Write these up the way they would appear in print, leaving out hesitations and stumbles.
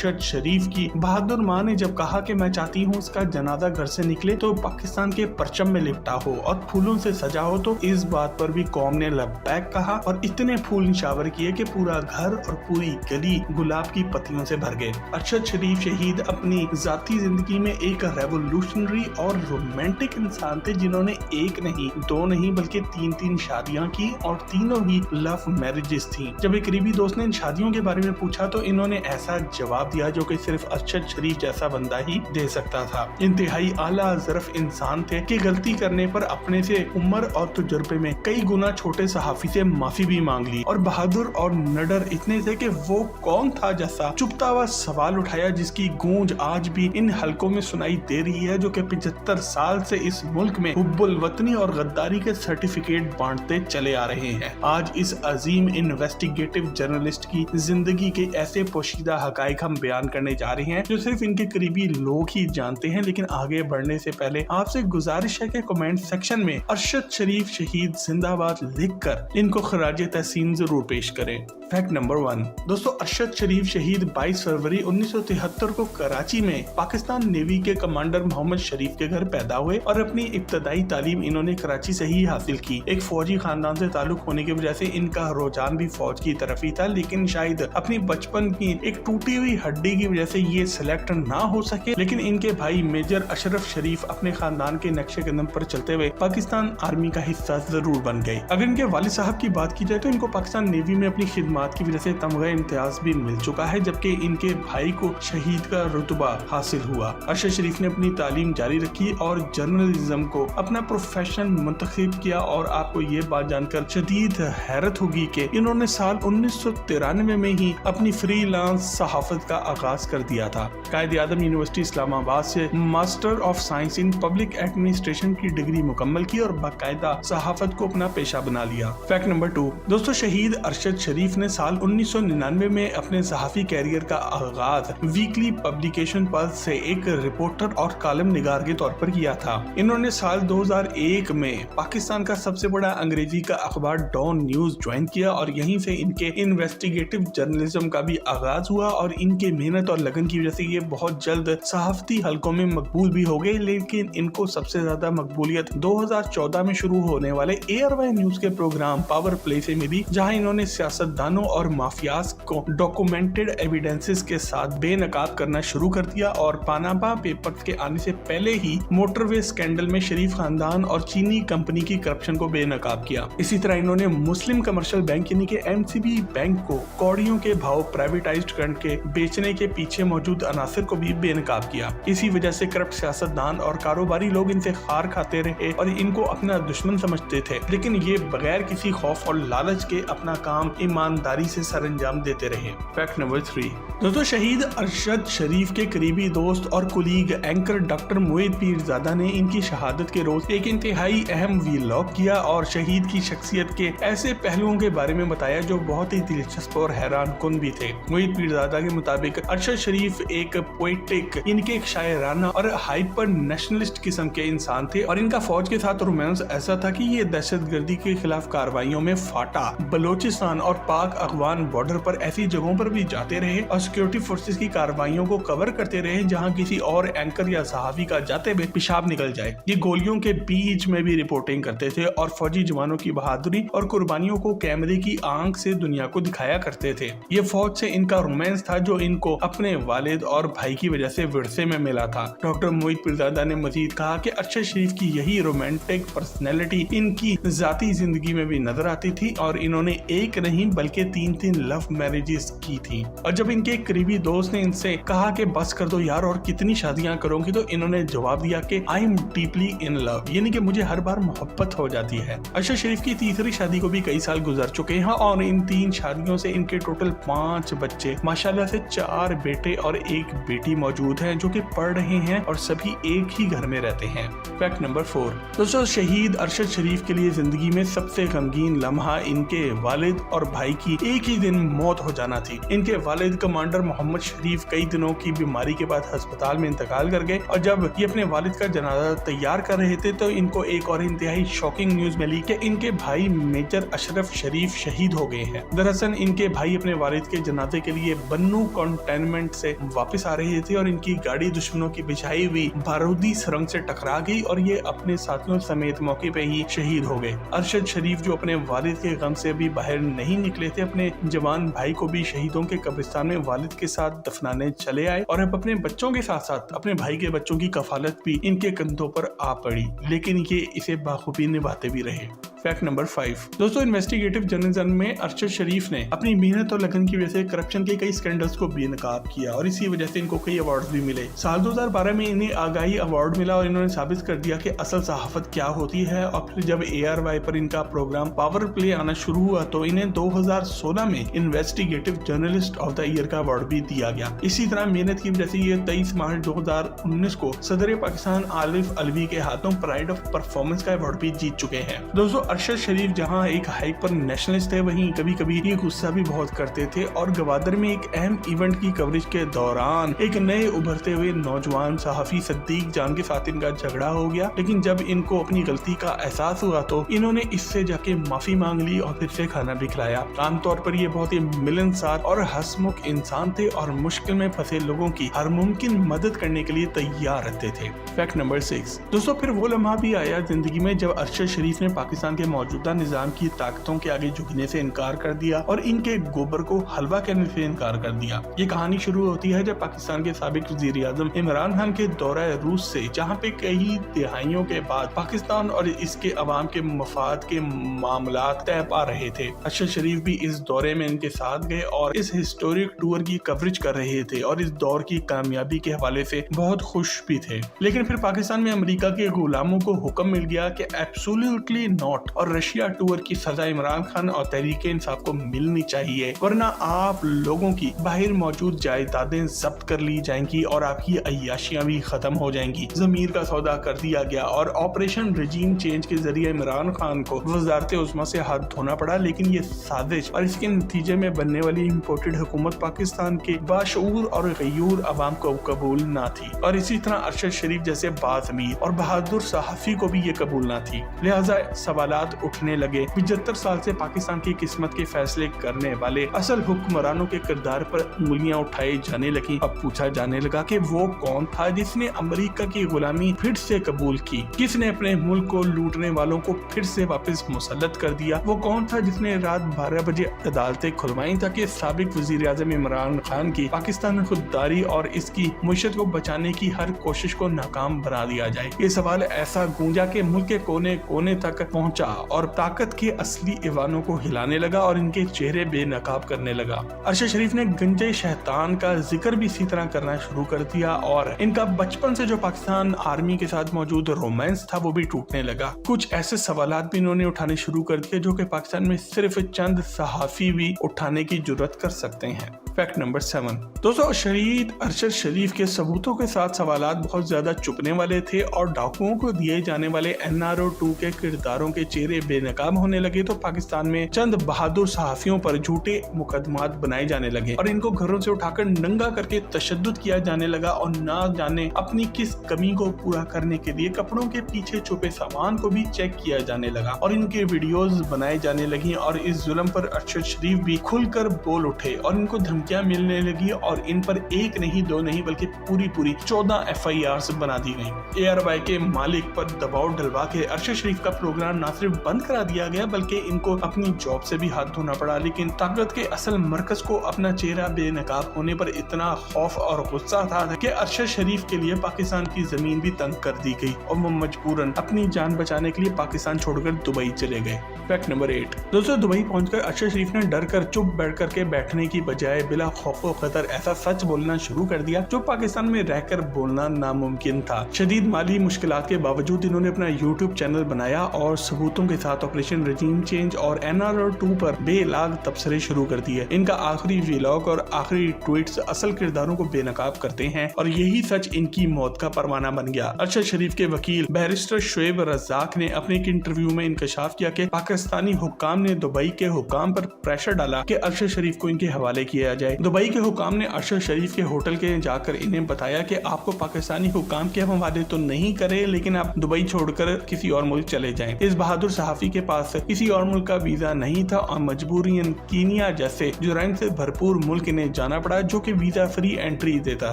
अरशद शरीफ की बहादुर माँ ने जब कहा कि मैं चाहती हूँ उसका जनाजा घर से निकले तो पाकिस्तान के परचम में लिपटा हो और फूलों से सजा हो, तो इस बात पर भी कौम ने लब्बैक कहा और इतने फूल निशावर किए कि पूरा घर और पूरी गली गुलाब की पत्तियों से भर गए। अरशद शरीफ शहीद अपनी जाती जिंदगी में एक रेवोल्यूशनरी और रोमांटिक इंसान थे, जिन्होंने एक नहीं, दो नहीं, बल्कि तीन शादियां की और तीनों ही लव मैरिजेस थी। जब एक करीबी दोस्त ने इन शादियों के बारे में पूछा तो इन्होंने ऐसा जवाब दिया जो कि सिर्फ अरशद शरीफ जैसा बंदा ही दे सकता था। इंतहाई आला ज़रफ़ इंसान थे कि गलती करने पर अपने से उम्र और तजुर्बे में कई गुना छोटे सहाफी से माफी भी मांग ली, और बहादुर और नडर इतने थे कि वो कौन था जैसा चुपता हुआ सवाल उठाया, जिसकी गूंज आज भी इन हलकों में सुनाई दे रही है, जो कि 75 साल से इस मुल्क में हुब्बुल वतनी और गद्दारी के सर्टिफिकेट बांटते चले आ रहे हैं। आज इस अजीम इन्वेस्टिगेटिव जर्नलिस्ट की जिंदगी के ऐसे पोशीदा हकाइक हम बयान करने जा रहे हैं जो सिर्फ इनके करीबी लोग ही जानते हैं। लेकिन आगे बढ़ने से पहले आपसे गुजारिश है कि कमेंट सेक्शन में अरशद शरीफ शहीद जिंदाबाद लिखकर इनको खराजे तहसीन जरूर पेश करें। फैक्ट नंबर 1 दोस्तों, अरशद शरीफ शहीद 22 फरवरी 1973 को कराची में पाकिस्तान नेवी के कमांडर मोहम्मद शरीफ के घर पैदा हुए और अपनी इब्तदाई तालीम इन्होंने कराची से ही हासिल की। एक फौजी खानदान से ताल्लुक होने की वजह से इनका रुझान भी फौज की तरफ ही था, लेकिन शायद अपनी बचपन की एक टूटी हुई हड्डी की वजह से ये सिलेक्ट ना हो सके। लेकिन इनके भाई मेजर अशरफ शरीफ अपने खानदान के नक्शे कदम पर चलते हुए पाकिस्तान आर्मी का हिस्सा जरूर बन गए। अगर इनके वालिद साहब की बात की जाए तो इनको पाकिस्तान नेवी में अपनी खिदमत की वजह से तमगा इम्तियाज भी मिल चुका है, जबकि इनके भाई को शहीद का रुतबा हासिल हुआ। अरशद शरीफ ने अपनी तालीम जारी रखी और जर्नलिज्म को अपना प्रोफेशन मुंतखब किया, और आपको ये बात जानकर शदीद हैरत होगी कि इन्होंने साल 1993 में ही अपनी फ्रीलांस सहाफत का आगाज कर दिया था। कायद आदम यूनिवर्सिटी इस्लामाबाद से master of science in public administration की डिग्री मुकम्मल की और बाकायदा सहाफत को अपना पेशा बना लिया। फैक्ट नंबर 2 दोस्तों, शहीद अरशद शरीफ ने साल 1999 में अपने सहाफी कैरियर का आगाज वीकली पब्लिकेशन पल्स से एक रिपोर्टर और कॉलम निगार के तौर पर किया था। इन्होंने साल 2001 में पाकिस्तान का सबसे बड़ा अंग्रेजी का अखबार डॉन न्यूज ज्वाइन किया और यहीं से इनके इन्वेस्टिगेटिव जर्नलिज्म का भी आगाज हुआ, और इनके मेहनत और लगन की वजह से ये बहुत जल्द सहाफती हलकों में मकबूल भी हो गए। लेकिन इनको सबसे ज्यादा मकबूलियत 2014 में शुरू होने वाले ARY न्यूज के प्रोग्राम पावर प्ले से मिली, जहां इन्होंने सियासतदानों और माफियाज को डॉक्यूमेंटेड एविडेंसेस के साथ बेनकाब करना शुरू कर दिया, और पानामा पेपर्स के आने से पहले ही मोटरवे स्कैंडल में शरीफ खानदान और चीनी कंपनी की करप्शन को बेनकाब किया। इसी तरह इन्होंने मुस्लिम कमर्शियल बैंक यानी कि MCB बैंक को कौड़ियों के भाव प्राइवेटाइज्ड करके बेचने के पीछे मौजूद अनासर को भी बेनकाब किया। इसी वजह से करप्ट सियासतदान और कारोबारी लोग इनसे खार खाते रहे और इनको अपना दुश्मन समझते थे, लेकिन ये बगैर किसी खौफ और लालच के अपना काम ईमानदारी से सरंजाम देते रहे। फैक्ट नंबर 3 दोस्तों, शहीद अरशद शरीफ के करीबी दोस्त और कुलीग एंकर डॉक्टर मोहित पीरजादा ने इनकी शहादत के रोज एक इंतहाई अहम व्लॉग किया और शहीद की शख्सियत के ऐसे पहलुओं के बारे में बताया जो बहुत ही दिलचस्प और हैरान कुन भी थे। मोहित पीरजादा के मुताबिक अरशद शरीफ एक पोएटिक, इनके एक शायराना और हाइपर नेशनलिस्ट किस्म के इंसान थे, और इनका फौज के साथ रोमांस ऐसा था कि ये दहशतगर्दी के खिलाफ कार्रवाइयों में फाटा, बलोचिस्तान और पाक अफगान बॉर्डर पर ऐसी जगहों पर भी जाते रहे और सिक्योरिटी फोर्सेस की कार्रवाइयों को कवर करते रहे जहां किसी और एंकर या सहाफी का जाते हुए पेशाब निकल जाए। ये गोलियों के बीच में भी रिपोर्टिंग करते थे और फौजी जवानों की बहादुरी और कुर्बानियों को कैमरे की आंख से दुनिया को दिखाया करते थे। ये फौज से इनका रोमांस था जो इनको अपने वालिद और भाई की वजह से विरसे में मिला था। डॉक्टर मोहित पीरजादा ने मजीद कहा कि अरशद शरीफ की यही रोमांटिक पर्सनैलिटी इनकी जाती जिंदगी में भी नजर आती थी, और इन्होंने एक नहीं बल्कि 3 लव मैरिजेस की थी। और जब इनके करीबी दोस्त ने इनसे कहा कि बस कर दो यार और कितनी शादियां करोगी, तो इन्होंने जवाब दिया कि I am deeply in love, यानी कि मुझे हर बार मोहब्बत हो जाती है। अरशद शरीफ की तीसरी शादी को भी कई साल गुजर चुके हैं और इन 3 शादियों से इनके टोटल 5 बच्चे, माशाल्लाह से 4 बेटे और 1 बेटी मौजूद हैं जो कि पढ़ रहे हैं और सभी एक ही घर में रहते हैं। फैक्ट नंबर 4 दोस्तों, शहीद अरशद शरीफ के लिए जिंदगी में सबसे गमगीन लम्हा इनके वालिद और भाई की एक ही दिन मौत हो जाना थी। इनके वालिद कमांडर मोहम्मद शरीफ कई दिनों की बीमारी के बाद अस्पताल में इंतकाल कर गए, और जब ये अपने वालिद का जनाजा तैयार कर रहे थे तो इनको एक और इंतहाई शॉकिंग न्यूज मिली कि इनके भाई मेजर अशरफ शरीफ शहीद हो गए हैं। दरअसल इनके भाई अपने वालिद के जनाजे के लिए बन्नू कंटेनमेंट से वापस आ रहे थे और इनकी गाड़ी दुश्मनों की बिछाई हुई बारूदी सुरंग से टकरा गई और ये अपने साथियों समेत मौके पे ही शहीद हो गए। अरशद शरीफ जो अपने वालिद के गम से अभी बाहर नहीं निकले थे, अपने जवान भाई को भी शहीदों के कब्रिस्तान में वालिद के साथ दफनाने चले आए और अब अपने बच्चों के साथ साथ अपने भाई के बच्चों की कफालत भी इनके कंधों पर आ पड़ी, लेकिन ये इसे बाखूबी निभाते भी रहे। फैक्ट नंबर 5 दोस्तों, इन्वेस्टिगेटिव जर्नलिज्म में अरशद शरीफ ने अपनी मेहनत और लगन की वजह से करप्शन के कई स्कैंडल्स को बेनकाब किया और इसी वजह से इनको कई अवार्ड्स भी मिले। साल 2012 में इन्हें आगाही अवार्ड मिला और इन्होंने साबित कर दिया कि असल सहाफत क्या होती है। और फिर जब ARY पर इनका प्रोग्राम पावर प्ले आना शुरू हुआ तो इन्हें 2016 में investigative journalist of the year का अवार्ड भी दिया गया। इसी तरह मेहनत की वजह से ये 23 मार्च 2019 को सदर पाकिस्तान आरिफ अलवी के हाथों प्राइड ऑफ परफॉर्मेंस का अवार्ड भी जीत चुके हैं। दोस्तों, अरशद शरीफ जहां एक हाइपर नेशनलिस्ट थे, वहीं कभी कभी ये गुस्सा भी बहुत करते थे और गवादर में एक अहम इवेंट की कवरेज के दौरान एक नए उभरते हुए नौजवान सहाफी सद्दीक जान के साथ इनका झगड़ा हो गया। लेकिन जब इनको अपनी गलती का एहसास हुआ तो इन्होंने इससे जाके माफी मांग ली और फिर से खाना भी खिलाया। आमतौर पर ये बहुत ही मिलनसार और हंसमुख इंसान थे और मुश्किल में फंसे लोगों की हर मुमकिन मदद करने के लिए तैयार रहते थे। फैक्ट नंबर 6 दोस्तों, फिर वो लम्हा भी आया जिंदगी में जब अरशद शरीफ ने पाकिस्तान के मौजूदा निजाम की ताकतों के आगे झुकने से इनकार कर दिया और इनके गोबर को हलवा कहने से इनकार कर दिया। ये कहानी शुरू होती है जब पाकिस्तान के साबिक वजीर आजम इमरान खान के दौरा रूस से, जहाँ पे कई दिहाइयों के बाद पाकिस्तान और इसके अवाम के मफाद के मामला तय पा रहे थे। अरशद शरीफ भी इस दौरे में इनके साथ गए और इस हिस्टोरिक टूर की कवरेज कर रहे थे और इस दौर की कामयाबी के हवाले से बहुत खुश भी थे। लेकिन फिर पाकिस्तान में अमेरिका के गुलामों को हुक्म मिल गया कि एब्सोल्युटली नॉट और रशिया टूर की सजा इमरान खान और तहरीक इंसाफ को मिलनी चाहिए, वरना आप लोगों की बाहर मौजूद जायदादें जब्त कर ली जाएंगी और आपकी अय्याशियां भी खत्म हो जाएंगी। जमीर का सौदा कर दिया गया और ऑपरेशन रजीम चेंज के जरिए इमरान खान को वजारत उस्मा से हाथ धोना पड़ा। लेकिन ये साजिश और इसके नतीजे में बनने वाली इम्पोर्टेड हुकूमत पाकिस्तान के बाशऊर और गयूर अवाम को कबूल ना थी और इसी तरह अरशद शरीफ जैसे बाज़मीर और बहादुर सहाफी को भी ये कबूल ना थी। लिहाजा सवालात उठने लगे। 75 साल से पाकिस्तान की किस्मत के फैसले करने वाले असल हुक्मरानों के किरदार पर उंगलियां उठाई जाने लगी। अब पूछा जाने लगा कि वो कौन था जिसने अमेरिका की गुलामी फिर से कबूल की, किसने अपने मुल्क को लूटने वालों को फिर से वापस मुसल्लत कर दिया, वो कौन था जिसने रात 12 बजे अदालतें खुलवाई ताकि साबिक वजीर आजम इमरान खान की पाकिस्तान में खुददारी और इसकी मुईशत को बचाने की हर कोशिश को नाकाम बना दिया जाए। ये सवाल ऐसा गूंजा कि मुल्क के कोने कोने तक पहुंचा और ताकत के असली ईवानों को हिलाने लगा और इनके चेहरे बेनकाब करने लगा। अरशद शरीफ ने गंजे शैतान का जिक्र भी इसी तरह करना शुरू कर दिया और इनका बचपन से जो पाकिस्तान आर्मी के साथ मौजूद रोमांस था वो भी टूटने लगा। कुछ ऐसे सवालात भी इन्होंने उठाने शुरू कर दिए जो कि पाकिस्तान में सिर्फ चंद सहाफी भी उठाने की जुर्रत कर सकते हैं। फैक्ट नंबर 7 दोस्तों, शहीद अरशद शरीफ के सबूतों के साथ सवालात बहुत ज्यादा चुपने वाले थे और डाकुओं को दिए जाने वाले NRO 2 के किरदारों के चेहरे बेनकाब होने लगे तो पाकिस्तान में चंद बहादुर सहाफियों पर झूठे मुकदमात बनाए जाने लगे और इनको घरों से उठाकर नंगा करके तशद्दुद किया जाने लगा और ना जाने अपनी किस कमी को पूरा करने के लिए कपड़ों के पीछे छुपे सामान को भी चेक किया जाने लगा और इनके वीडियोस बनाए जाने लगी और इस जुल्म पर अरशद शरीफ भी खुलकर बोल उठे और इनको धमकियां मिलने लगी और इन पर एक नहीं दो नहीं बल्कि पूरी 14 FIRs बना दी गई। ARY के मालिक पर दबाव डलवा के अरशद शरीफ का प्रोग्राम न सिर्फ बंद करा दिया गया बल्कि इनको अपनी जॉब से भी हाथ धोना पड़ा। लेकिन ताकत के असल मरकज को अपना चेहरा बेनकाब होने पर इतना खौफ और गुस्सा था कि अरशद शरीफ के लिए पाकिस्तान की जमीन भी तंग कर दी गई और वो मजबूरन अपनी जान बचाने के लिए पाकिस्तान छोड़कर दुबई चले गए। फैक्ट नंबर 8 दोस्तों, दुबई पहुंचकर अरशद शरीफ ने डर कर चुप बैठ करके बैठने की बजाय बिला खौफ व खतर ऐसा सच बोलना शुरू कर दिया जो पाकिस्तान में रहकर बोलना नामुमकिन था। शदीद माली मुश्किलात के बावजूद इन्होंने अपना YouTube चैनल बनाया और सबूतों के साथ ऑपरेशन रजीम चेंज और NRO 2 पर बेलाग तबसरे शुरू कर दिए। इनका आखिरी व्लॉग और आखिरी ट्वीट्स असल किरदारों को बेनकाब करते हैं और यही सच इनकी मौत का परवाना बन गया। अरशद शरीफ के वकील बैरिस्टर शोएब रज़ाक ने अपने एक इंटरव्यू में इंकशाफ किया कि पाकिस्तानी हुक्काम ने दुबई के हुक्काम पर प्रेशर डाला कि अरशद शरीफ को इनके हवाले किया जाए। दुबई के हुकाम ने अरशद शरीफ के होटल के जाकर इन्हें बताया कि आपको पाकिस्तानी हुकाम के हवाले तो नहीं करे, लेकिन आप दुबई छोड़कर किसी और मुल्क चले जाएं। इस बहादुर सहाफी के पास किसी और मुल्क का वीजा नहीं था और मजबूरन कीनिया जैसे जुराइम से भरपूर मुल्क इन्हें जाना पड़ा, जो कि वीजा फ्री एंट्री देता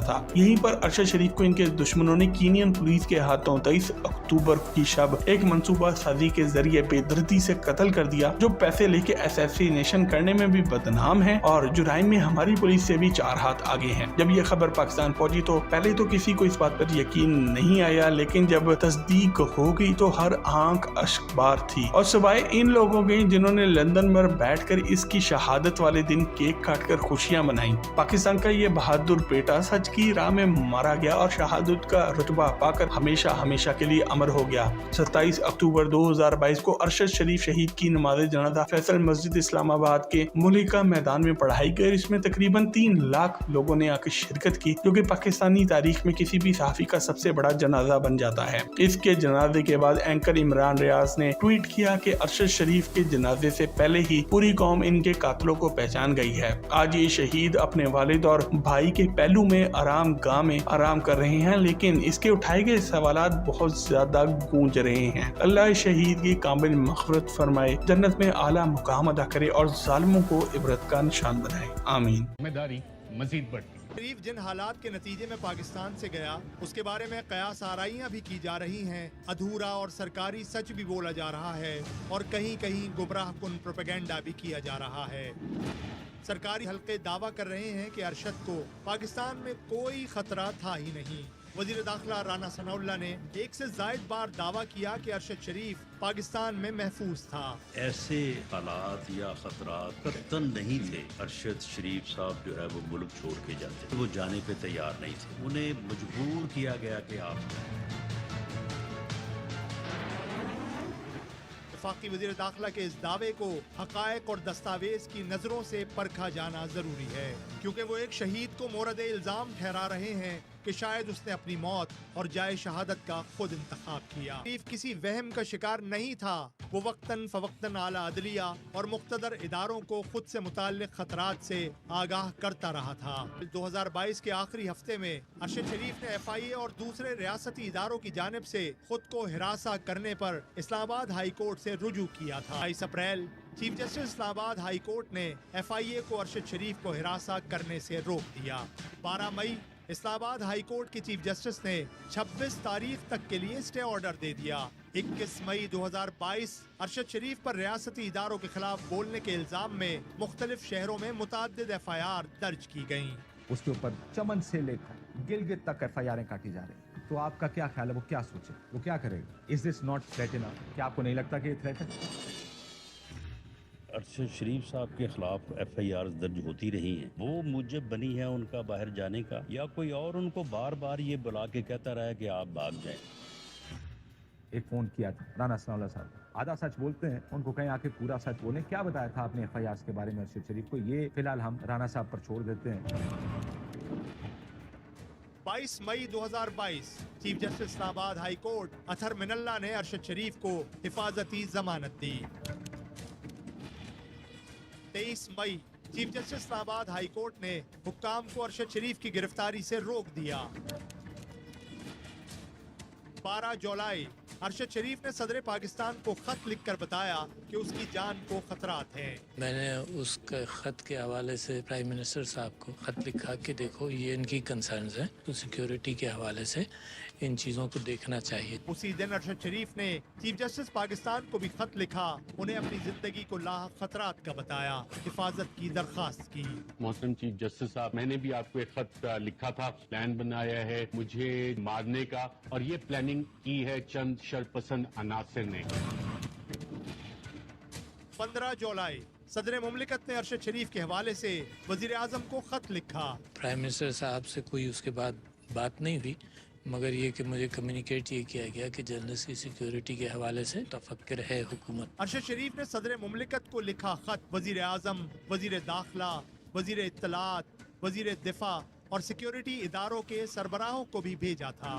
था। यहीं पर अरशद शरीफ को इनके दुश्मनों ने कीनियन पुलिस के हाथों 23 अक्टूबर की शब एक मंसूबा साजी के जरिए बेदर्दी से कत्ल कर दिया, जो पैसे लेके असैसिनेशन करने में भी बदनाम है और जुराइम में हमारी पुलिस से भी 4 हाथ आगे हैं। जब ये खबर पाकिस्तान पहुंची तो पहले तो किसी को इस बात पर यकीन नहीं आया, लेकिन जब तस्दीक हो गई तो हर आंख अश्कबार थी। और सिवाय इन लोगों के जिन्होंने लंदन में बैठकर इसकी शहादत वाले दिन केक काटकर खुशियां मनाई, पाकिस्तान का ये बहादुर बेटा सच की राह में मारा गया और शहादत का रुतबा पाकर हमेशा हमेशा के लिए अमर हो गया। 27 अक्टूबर 2022 को अरशद शरीफ शहीद की नमाज जनाजा फैसल मस्जिद इस्लामाबाद के मुलिका मैदान में पढ़ाई गई। इसमें तकरीबन 3 लाख लोगों ने आकर शिरकत की, जो कि पाकिस्तानी तारीख में किसी भी सहाफी का सबसे बड़ा जनाजा बन जाता है। इसके जनाजे के बाद एंकर इमरान रियाज ने ट्वीट किया कि अरशद शरीफ के जनाजे से पहले ही पूरी कौम इनके कातलों को पहचान गई है। आज ये शहीद अपने वालिद और भाई के पहलू में आराम गाह में आराम कर रहे हैं, लेकिन इसके उठाए गए सवालात बहुत ज्यादा गूंज रहे हैं। अल्लाह शहीद की कामिल मग़फ़िरत फरमाए, जन्नत में आला मुकाम अदा करे और जालिमों को इबरत का निशान बनाए। आमीन। जिम्मेदारी मजीद बढ़ती। शरीफ जिन हालात के नतीजे में पाकिस्तान से गया, उसके बारे में कयास आराइयाँ भी की जा रही हैं। अधूरा और सरकारी सच भी बोला जा रहा है और कहीं कहीं गुमराह कुन प्रोपेगेंडा भी किया जा रहा है। सरकारी हल्के दावा कर रहे हैं कि अरशद को पाकिस्तान में कोई खतरा था ही नहीं। वजीर दाखिला राना सनाउल्लाह ने एक से जायद बार दावा किया कि अरशद शरीफ पाकिस्तान में महफूज था। ऐसे हालात या खतरात कतन नहीं थे। अरशद शरीफ साहब जो है वो मुल्क छोड़ के जाते, वो जाने पे तैयार नहीं थे। उन्हें मजबूर किया गया कि आप वफाकी वज़ीर दाखिला के इस दावे को हक़ाइक़ और दस्तावेज की नज़रों से परखा जाना जरूरी है, क्योंकि वो एक शहीद को मोरद इल्ज़ाम ठहरा रहे हैं कि शायद उसने अपनी मौत और जाए शहादत का खुद इंतखाब किया। शरीफ किसी वहम का शिकार नहीं था। वो वक्तन फवक्तन आला अदलिया और मुक़्तदर इदारों को खुद से मुताल्लिक़ खतरात से आगाह करता रहा था। 2022 के आखिरी हफ्ते में अरशद शरीफ ने FIA और दूसरे रियासती इदारों की जानिब से खुद को हिरासा करने पर इस्लामाबाद हाई कोर्ट से रुजू किया था। 22 April chief justice Islamabad high court ने FIA को अरशद शरीफ को हिरासा करने से रोक दिया। 12 मई इस्लामाबाद हाई कोर्ट के चीफ जस्टिस ने 26 तारीख तक के लिए स्टे ऑर्डर दे दिया। 21 मई 2022 अरशद शरीफ पर रियासती इदारों के खिलाफ बोलने के इल्जाम में मुख्तलिफ शहरों में मुतअद्दिद FIR दर्ज की गयी। उसके ऊपर चमन से लेकर गिलगित तक FIR काटी जा रही। तो आपका क्या ख्याल है, वो क्या सोचे, वो क्या करेगा? Is this not threat enough? क्या आपको नहीं लगता कि ये थ्रेट है? अरशद शरीफ साहब के खिलाफ FIR दर्ज होती रही हैं। वो मुझे बनी है उनका बाहर जाने का, या कोई और उनको बार बार ये बुला के कहता रहा है कि आप भाग जाएं। एक फोन किया था राना सनाउल्लाह साहब, आधा सच बोलते हैं, उनको कहीं आके पूरा सच बोलें। क्या बताया था आपने FIR के बारे में अरशद शरीफ को? ये फिलहाल हम राना साहब पर छोड़ देते हैं। 22 मई 2022 chief justice Islamabad high court Athar Minallah ने अरशद शरीफ को हिफाजती जमानत दी। 23 मई chief justice Islamabad high court ने हुक्काम को अरशद शरीफ की गिरफ्तारी से रोक दिया। 12 जुलाई अरशद शरीफ ने सदर पाकिस्तान को खत लिखकर बताया कि उसकी जान को खतरात हैं। मैंने उस खत के हवाले से प्राइम मिनिस्टर साहब को खत लिखा कि देखो ये इनकी कंसर्न्स हैं, तो सिक्योरिटी के हवाले से इन चीज़ों को देखना चाहिए। उसी दिन अरशद शरीफ ने चीफ जस्टिस पाकिस्तान को भी खत लिखा, उन्हें अपनी जिंदगी को लाहक खतरात का बताया, हिफाजत की दरख्वास्त की। मोहतरम चीफ जस्टिस साहब, मैंने भी आपको एक खत लिखा था, प्लान बनाया है मुझे मारने का, और ये प्लानिंग की है चंद शरपसंद अनासर ने। 15 जुलाई सदर मुमलिकत ने अरशद शरीफ के हवाले से वजीर आजम को खत लिखा। प्राइम मिनिस्टर साहब से कोई उसके बाद बात नहीं हुई, मगर ये कि मुझे कम्युनिकेट ये किया गया कि जर्नलिस्ट की सिक्योरिटी के हवाले से तफक्कुर है हुकूमत। अरशद शरीफ ने सदर मुमलिकत को लिखा खत वजीर आजम, वजीर दाखिला, वजीर इत्तलात, वजीर दिफा और सिक्योरिटी इदारों के सरबराहों को भी भेजा था।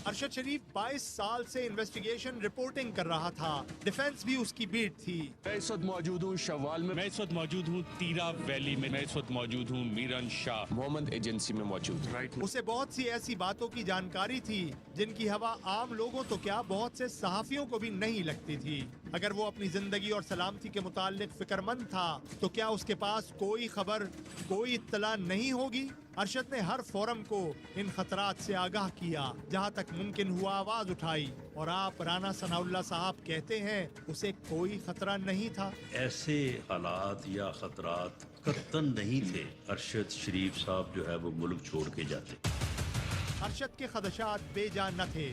अरशद शरीफ 22 साल से इन्वेस्टिगेशन रिपोर्टिंग कर रहा था, डिफेंस भी उसकी बीट थी। मैं इस वक्त मौजूद हूँ शवाल में, मैं इस वक्त मौजूद हूँ तीरा वैली में, मैं इस वक्त मौजूद हूँ मीरन शाह मोहम्मद एजेंसी में मौजूद राइट। उसे बहुत सी ऐसी बातों की जानकारी थी जिनकी हवा आम लोगों तो क्या बहुत से सहाफियों को भी नहीं लगती थी। अगर वो अपनी जिंदगी और सलामती के मुताल्लिक फिक्रमंद था तो क्या उसके पास कोई खबर, कोई इत्तला नहीं होगी? अरशद ने हर फोरम को इन खतरात से आगाह किया, जहां तक मुमकिन हुआ आवाज उठाई, और आप राना सनाउल्लाह साहब कहते हैं उसे कोई खतरा नहीं था। ऐसे हालात या खतरात कतन नहीं थे अरशद शरीफ साहब जो है वो मुल्क छोड़ के जाते। अरशद के खदशात बेजान न थे।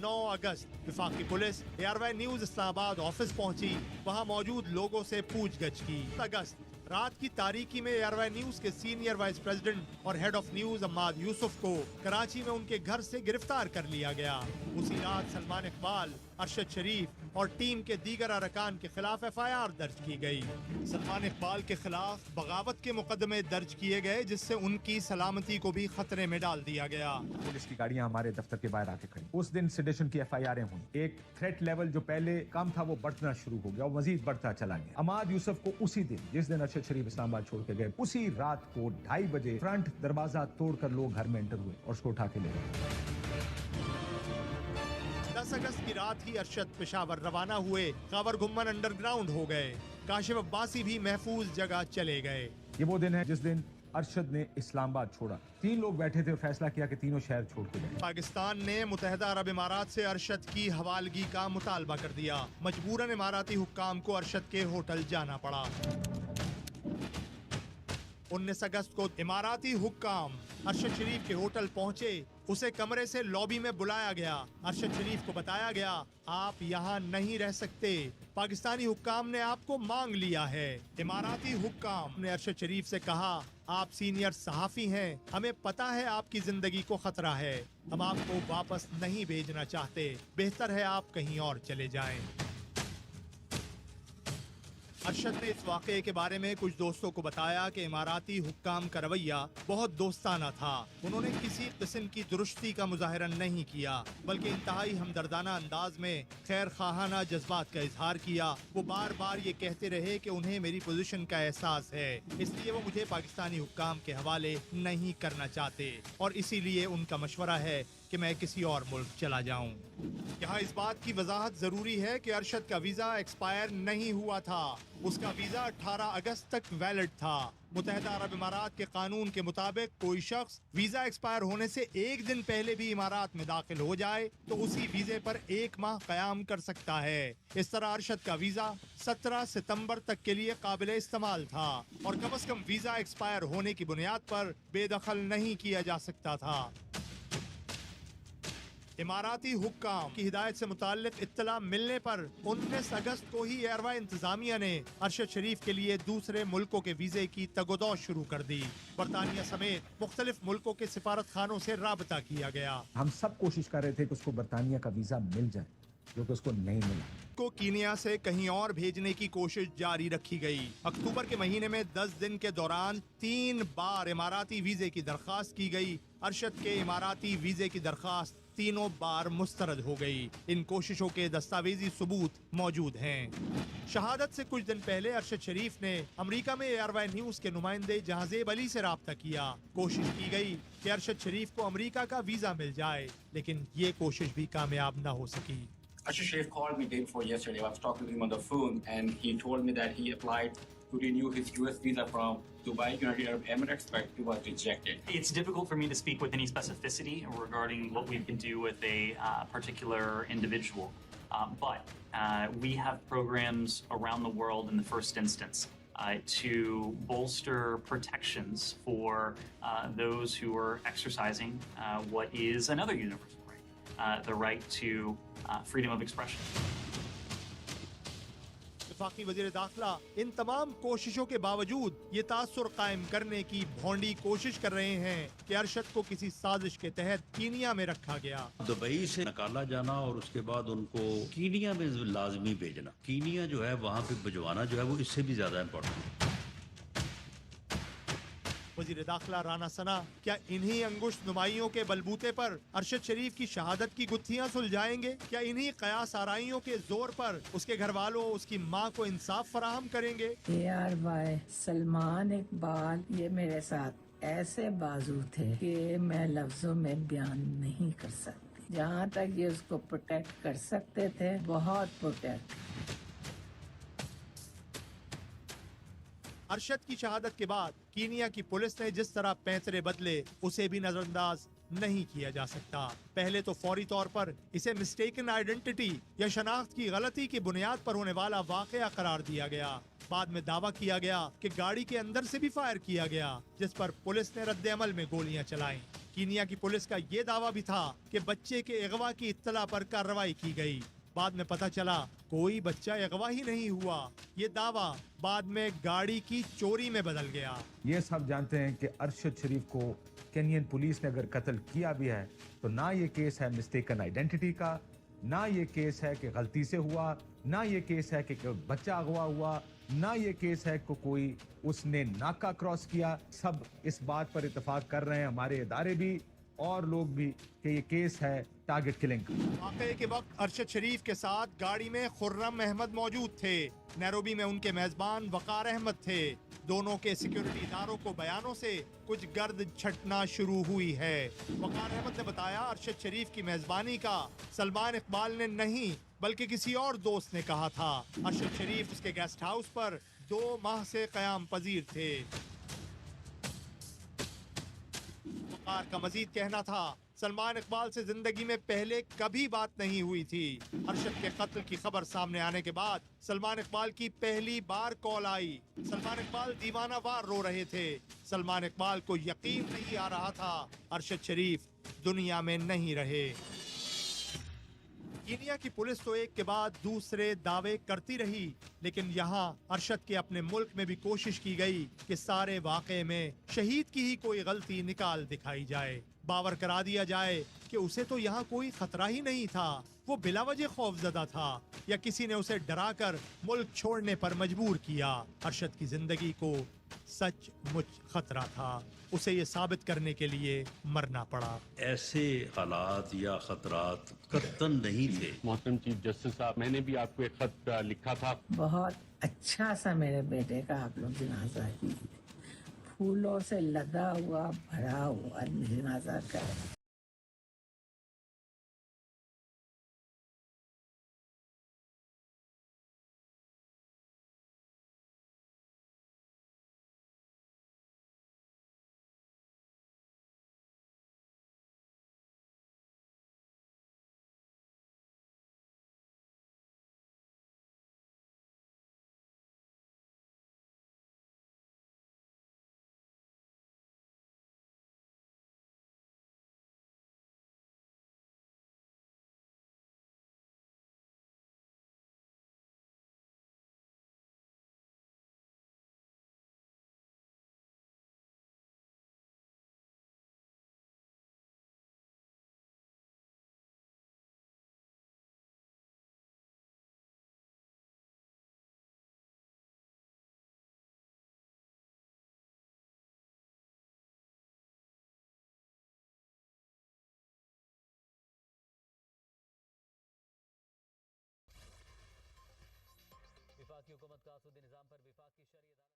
9 अगस्त विफाकी police ARY news Islamabad office पहुंची, वहां मौजूद लोगों से पूछगछ की। अगस्त रात की तारीकी में एयरवे न्यूज के सीनियर वाइस प्रेसिडेंट और head of news Ammad Yusuf को कराची में उनके घर से गिरफ्तार कर लिया गया। उसी रात सलमान इकबाल, अरशद शरीफ और टीम के दीगर अरकान के खिलाफ FIR दर्ज की गई। सलमान इकबाल के खिलाफ बगावत के मुकदमे दर्ज किए गए, जिससे उनकी सलामती को भी खतरे में डाल दिया गया। पुलिस की गाड़ियां हमारे दफ्तर के बाहर आके खड़ी। उस दिन सेडेशन की FIR हुई। एक थ्रेट लेवल जो पहले कम था वो बढ़ना शुरू हो गया और मजीद बढ़ता चला गया। अम्माद यूसुफ को उसी दिन, जिस दिन अरशद शरीफ इस्लामाबाद छोड़ के गए, उसी रात को 2:30 बजे फ्रंट दरवाजा तोड़कर लोग घर में एंटर हुए और उसको उठा के ले गए। 10 अगस्त की रात ही अरशद पेशावर रवाना हुए, कावर घुम्मन अंडरग्राउंड हो गए, काशिफ अब्बासी भी महफूज जगह चले गए। ये वो दिन है जिस दिन अरशद ने इस्लामाबाद छोड़ा। 3 लोग बैठे थे और फैसला किया कि तीनों शहर छोड़ के गए। पाकिस्तान ने मुत्तहिदा अरब इमारात से अरशद की हवालगी का मुतालबा कर दिया। मजबूरन इमाराती हुक्काम को अरशद के होटल जाना पड़ा। 19 अगस्त को इमाराती हुक्काम अरशद शरीफ के होटल पहुंचे। उसे कमरे से लॉबी में बुलाया गया। अरशद शरीफ को बताया गया, आप यहाँ नहीं रह सकते, पाकिस्तानी हुक्काम ने आपको मांग लिया है। इमाराती हुक्काम ने अरशद शरीफ से कहा, आप सीनियर सहाफी हैं, हमें पता है आपकी जिंदगी को खतरा है, हम आपको वापस नहीं भेजना चाहते, बेहतर है आप कहीं और चले जाएं। अरशद ने इस वाक़े के बारे में कुछ दोस्तों को बताया कि इमाराती हुक्काम का रवैया बहुत दोस्ताना था। उन्होंने किसी किस्म की दुरुस्ती का मुजाहरा नहीं किया, बल्कि इंतहाई हमदर्दाना अंदाज में खैर खाहाना जज्बात का इजहार किया। वो बार बार ये कहते रहे कि उन्हें मेरी पोजीशन का एहसास है, इसलिए वो मुझे पाकिस्तानी हुक्काम के हवाले नहीं करना चाहते और इसीलिए उनका मशवरा है कि मैं किसी और मुल्क चला जाऊं। यहाँ इस बात की वजाहत जरूरी है कि अरशद का वीजा एक्सपायर नहीं हुआ था। उसका वीजा 18 अगस्त तक वैलिड था। मुत्तहिदा अरब इमारात के कानून के मुताबिक कोई शख्स वीजा एक्सपायर होने से एक दिन पहले भी इमारात में दाखिल हो जाए तो उसी वीजे पर 1 माह कयाम कर सकता है। इस तरह अरशद का वीजा 17 सितंबर तक के लिए काबिल इस्तेमाल था और कम से कम वीजा एक्सपायर होने की बुनियाद पर बेदखल नहीं किया जा सकता था। इमाराती हुक्काम की हिदायत से मुताल्लिक इत्तला मिलने पर 19 अगस्त को ही एयरवा इंतजामिया ने अरशद शरीफ के लिए दूसरे मुल्कों के वीजे की तगोदौ शुरू कर दी। बरतानिया समेत मुख्तलिफ मुल्कों के सिफारत खानों से राबता किया गया। हम सब कोशिश कर रहे थे कि उसको बरतानिया का वीजा मिल जाए, जो कि उसको नहीं मिला। को कीनिया से कहीं और भेजने की कोशिश जारी रखी गई। अक्टूबर के महीने में 10 दिन के दौरान 3 बार इमाराती वीजे की दरखास्त की गई। अरशद के इमाराती वीजे की दरखास्त तीनों बार मुस्तरद हो गई। इन कोशिशों के दस्तावेजी सबूत मौजूद हैं। शहादत से कुछ दिन पहले अरशद शरीफ ने अमेरिका में एयरवे न्यूज के नुमाइंदे जहाजेब अली से राब्ता किया। कोशिश की गई कि अरशद शरीफ को अमेरिका का वीजा मिल जाए, लेकिन ये कोशिश भी कामयाब न हो सकी। Arshad Sharif called me day before yesterday. I was talking to him on the phone, and he told me that he applied to renew his U.S. visa from Dubai, United Arab Emirates, but it was rejected. It's difficult for me to speak with any specificity regarding what we can do with a particular individual, but we have programs around the world in the first instance to bolster protections for those who are exercising what is another universal right, the right to freedom of expression. वफाकी वज़ीर दाखिला इन तमाम कोशिशों के बावजूद ये तासुर कायम करने की भोंडी कोशिश कर रहे हैं कि अरशद को किसी साजिश के तहत कीनिया में रखा गया। दुबई से निकाला जाना और उसके बाद उनको कीनिया में लाजमी भेजना, कीनिया जो है वहाँ पे भिजवाना जो है वो इससे भी ज्यादा इम्पोर्टेंट है। वजीर दाखिला राना सना क्या इन्हीं अंगुष्ठ नुमाइयों के बलबूते पर अरशद शरीफ की शहादत की गुत्थियां सुलझाएंगे? क्या इन्हीं कयास आराइयों के जोर पर उसके घर वालों, उसकी माँ को इंसाफ फराहम करेंगे? यार भाई सलमान इकबाल ये मेरे साथ ऐसे बाजू थे कि मैं लफ्जों में बयान नहीं कर सकती। जहाँ तक ये उसको प्रोटेक्ट कर सकते थे, बहुत प्रोटेक्ट। अरशद की शहादत के बाद कीनिया की पुलिस ने जिस तरह पैंतरे बदले, उसे भी नजरअंदाज नहीं किया जा सकता। पहले तो फौरी तौर पर इसे मिस्टेकन आइडेंटिटी या शनाख्त की गलती की बुनियाद पर होने वाला वाकया करार दिया गया। बाद में दावा किया गया कि गाड़ी के अंदर से भी फायर किया गया, जिस पर पुलिस ने रद्द अमल में गोलियां चलाईं। कीनिया की पुलिस का ये दावा भी था कि बच्चे के अगवा की इत्तला पर कार्रवाई की गई। बाद में पता चला कोई बच्चा अगवा ही नहीं हुआ। ये दावा बाद में गाड़ी की चोरी में बदल गया। ये सब जानते हैं कि अरशद शरीफ को केनियन पुलिस ने अगर कत्ल किया भी है तो ना ये केस है मिस्टेकन आइडेंटिटी का, ना ये केस है कि गलती से हुआ, ना ये केस है कि बच्चा अगवा हुआ, ना ये केस है कि कोई उसने नाका क्रॉस किया। सब इस बात पर इत्तेफाक कर रहे हैं, हमारे इदारे भी और लोग भी, कि ये केस है टारगेट किलिंग का। वाकये के वक्त अरशद शरीफ के साथ गाड़ी में खुर्रम अहमद मौजूद थे। नैरोबी में उनके मेजबान वकार अहमद थे। दोनों के सिक्योरिटी इदारों को बयानों से कुछ गर्द छटना शुरू हुई है। वकार अहमद ने बताया अरशद शरीफ की मेजबानी का सलमान इकबाल ने नहीं बल्कि किसी और दोस्त ने कहा था। अरशद शरीफ उसके गेस्ट हाउस पर 2 माह से कयाम पजीर थे। वकार का मजीद कहना था सलमान इकबाल से जिंदगी में पहले कभी बात नहीं हुई थी। अरशद के कत्ल की खबर सामने आने के बाद सलमान इकबाल की पहली बार कॉल आई। सलमान इकबाल दीवाना वार रो रहे थे। सलमान इकबाल को यकीन नहीं आ रहा था अरशद शरीफ दुनिया में नहीं रहे। कीनिया की पुलिस तो एक के बाद दूसरे दावे करती रही, लेकिन यहाँ अरशद के अपने मुल्क में भी कोशिश की गई कि सारे वाक़े में शहीद की ही कोई गलती निकाल दिखाई जाए। बावर करा दिया जाए कि उसे तो यहाँ कोई खतरा ही नहीं था, वो बिलावजह खौफजदा था या किसी ने उसे डराकर मुल्क छोड़ने पर मजबूर किया। अरशद की जिंदगी को सचमुच खतरा था, उसे ये साबित करने के लिए मरना पड़ा। ऐसे हालात या खतरात कतन नहीं थे। मोहतरम चीफ जस्टिस साहब, मैंने भी आपको एक खत लिखा था। बहुत अच्छा सा मेरे बेटे का आप लोग जनाजा कीजिए, फूलों से लदा हुआ भरा हुआ जनाजा करें। वफाकी हुकूमत का सूद निज़ाम पर वफाक की शरई